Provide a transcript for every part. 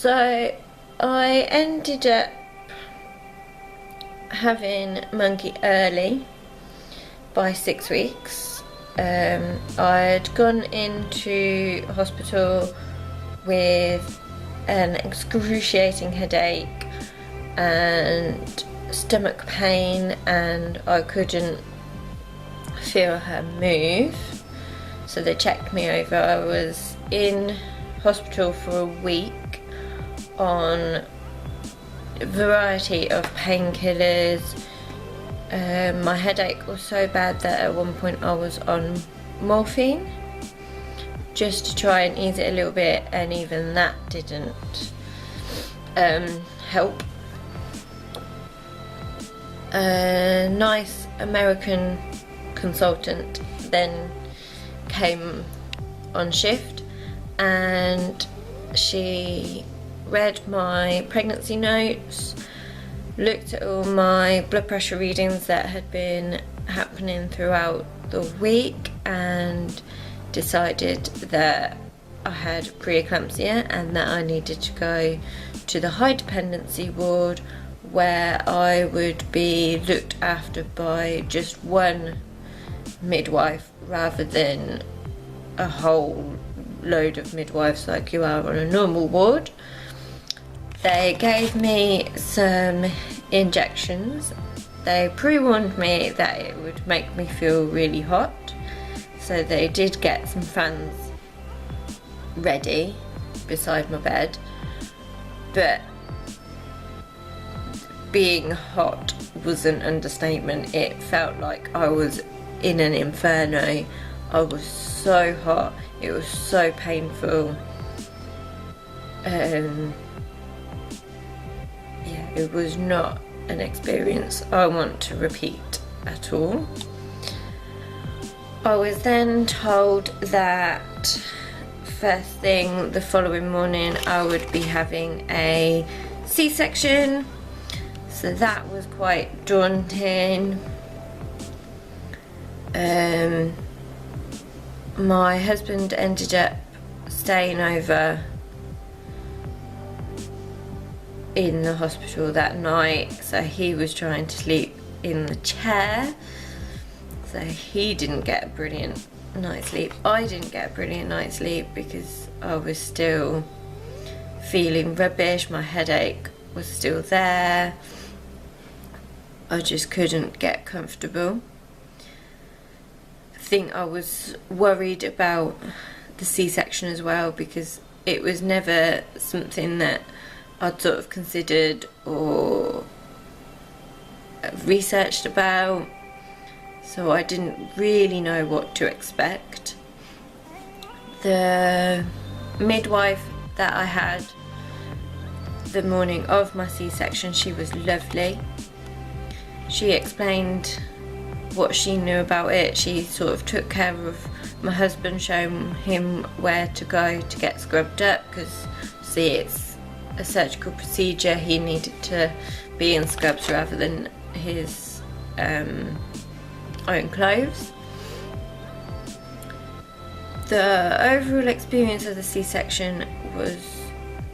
So I ended up having Monkey early by 6 weeks. I'd gone into hospital with an excruciating headache and stomach pain, and I couldn't feel her move, so they checked me over. I was in hospital for a week on a variety of painkillers. My headache was so bad that at one point I was on morphine just to try and ease it a little bit, and even that didn't help. A nice American consultant then came on shift, and she read my pregnancy notes, looked at all my blood pressure readings that had been happening throughout the week, and decided that I had preeclampsia and that I needed to go to the high dependency ward, where I would be looked after by just one midwife rather than a whole load of midwives like you are on a normal ward. They gave me some injections. They pre-warned me that it would make me feel really hot, so they did get some fans ready beside my bed, but being hot was an understatement. It felt like I was in an inferno. I was so hot, it was so painful. Yeah, it was not an experience I want to repeat at all. I was then told that first thing the following morning I would be having a C-section. So that was quite daunting. My husband ended up staying over in the hospital that night, so he was trying to sleep in the chair, so he didn't get a brilliant night's sleep. I didn't get a brilliant night's sleep because I was still feeling rubbish. My headache was still there. I just couldn't get comfortable. I think I was worried about the C-section as well, because it was never something that I'd sort of considered or researched about, so I didn't really know what to expect. The midwife that I had the morning of my C-section, she was lovely. She explained what she knew about it. She sort of took care of my husband, showing him where to go to get scrubbed up, because see, it's a surgical procedure. He needed to be in scrubs rather than his own clothes. The overall experience of the C-section was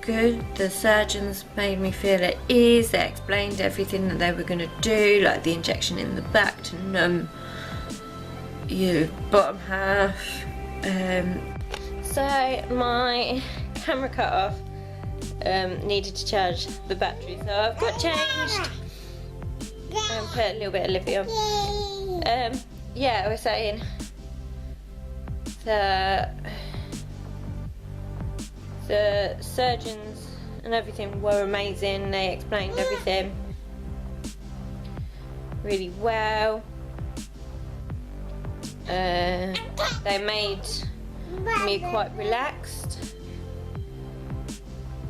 good. The surgeons made me feel at ease. They explained everything that they were going to do, like the injection in the back to numb your bottom half. So my camera cut off, needed to charge the battery, so I've got changed and put a little bit of Livy on. Yeah, I was saying the surgeons and everything were amazing. They explained everything really well. They made me quite relaxed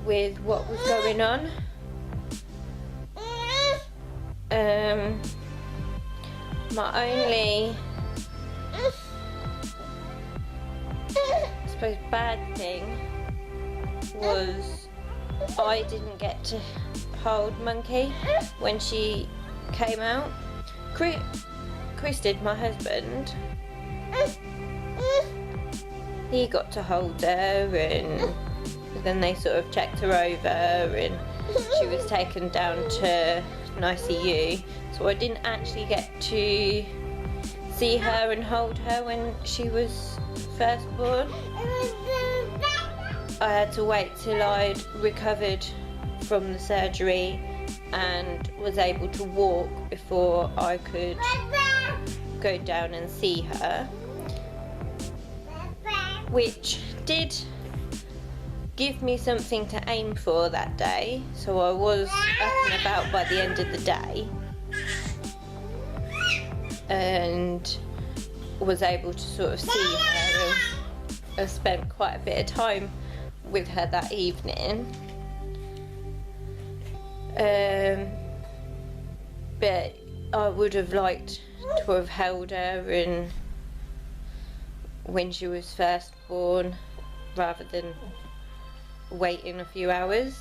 with what was going on. My only, I suppose, bad thing was I didn't get to hold Monkey when she came out. Chris did, my husband. He got to hold her, and then they sort of checked her over and she was taken down to an ICU. So I didn't actually get to see her and hold her when she was first born. I had to wait till I'd recovered from the surgery and was able to walk before I could go down and see her, which did give me something to aim for that day. So I was up and about by the end of the day and was able to sort of see her, and I spent quite a bit of time with her that evening. But I would have liked to have held her and when she was first born rather than waiting a few hours.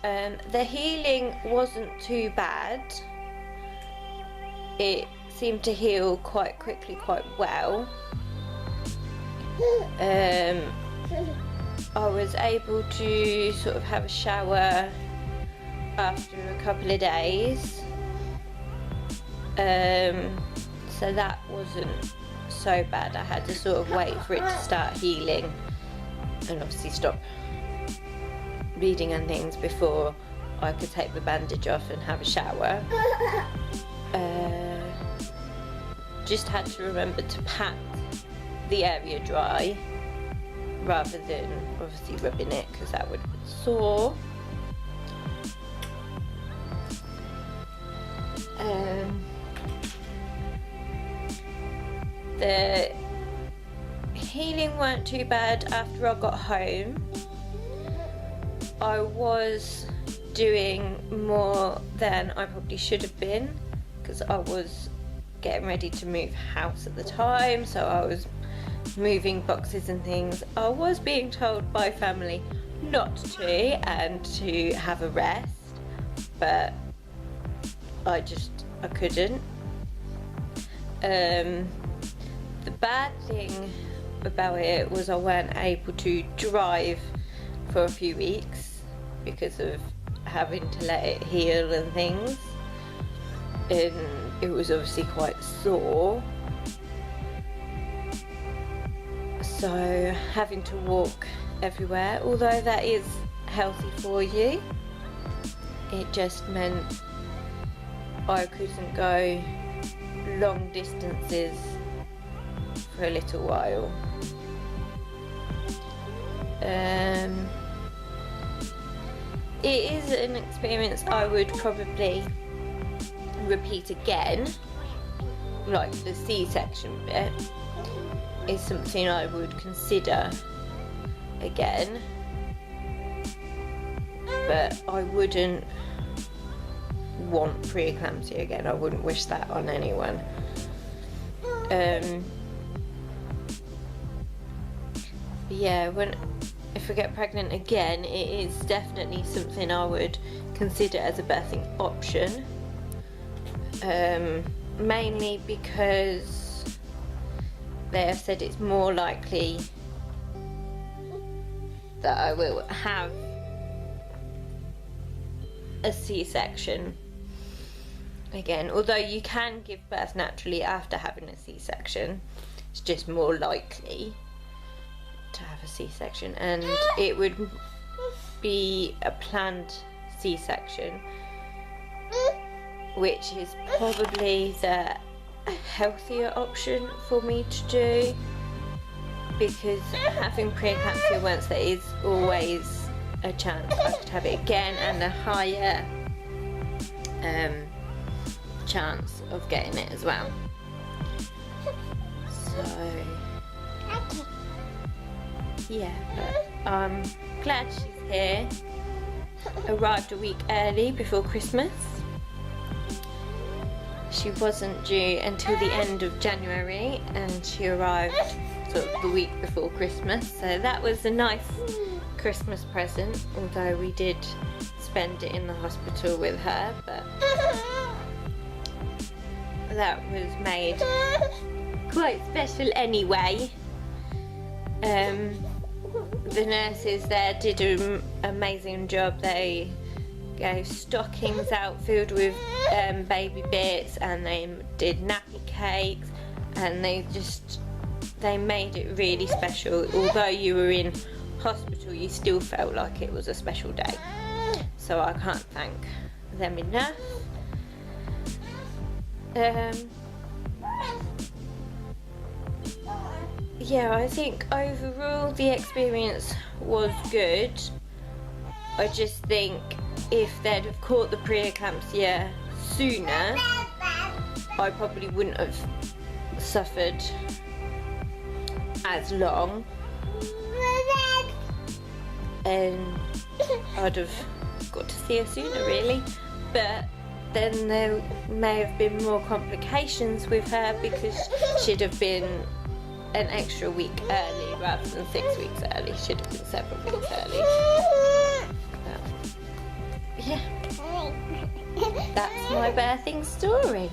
The healing wasn't too bad. It seemed to heal quite quickly, quite well. I was able to sort of have a shower after a couple of days, so that wasn't so bad. I had to sort of wait for it to start healing and obviously stop bleeding and things before I could take the bandage off and have a shower. Just had to remember to pat the area dry rather than obviously rubbing it, because that would have been sore. The healing weren't too bad after I got home. I was doing more than I probably should have been because I was getting ready to move house at the time, so I was moving boxes and things. I was being told by family not to and to have a rest, but I couldn't. The bad thing about it was I weren't able to drive for a few weeks because of having to let it heal and things, and it was obviously quite sore, so having to walk everywhere, although that is healthy for you, it just meant I couldn't go long distances for a little while. It is an experience I would probably repeat again, like the C-section bit is something I would consider again, but I wouldn't want preeclampsia again. I wouldn't wish that on anyone. Yeah, if I get pregnant again, it is definitely something I would consider as a birthing option, mainly because they have said it's more likely that I will have a C-section again, although you can give birth naturally after having a C-section. It's just more likely to have a C-section, and it would be a planned C-section, which is probably the healthier option for me to do, because having preeclampsia once, there is always a chance I could have it again, and a higher chance of getting it as well. So yeah, but I'm glad she's here. Arrived a week early before Christmas. She wasn't due until the end of January, and she arrived sort of the week before Christmas, so that was a nice Christmas present, although we did spend it in the hospital with her, but that was made quite special anyway. the nurses there did an amazing job. They gave stockings out filled with baby bits, and they did nappy cakes, and they made it really special. Although you were in hospital, you still felt like it was a special day. So I can't thank them enough. Yeah, I think overall the experience was good. I just think if they'd have caught the preeclampsia sooner, I probably wouldn't have suffered as long, and I'd have got to see her sooner really. But then there may have been more complications with her because she'd have been an extra week early rather than 6 weeks early. Should have been 7 weeks early. Yeah, that's my birthing story.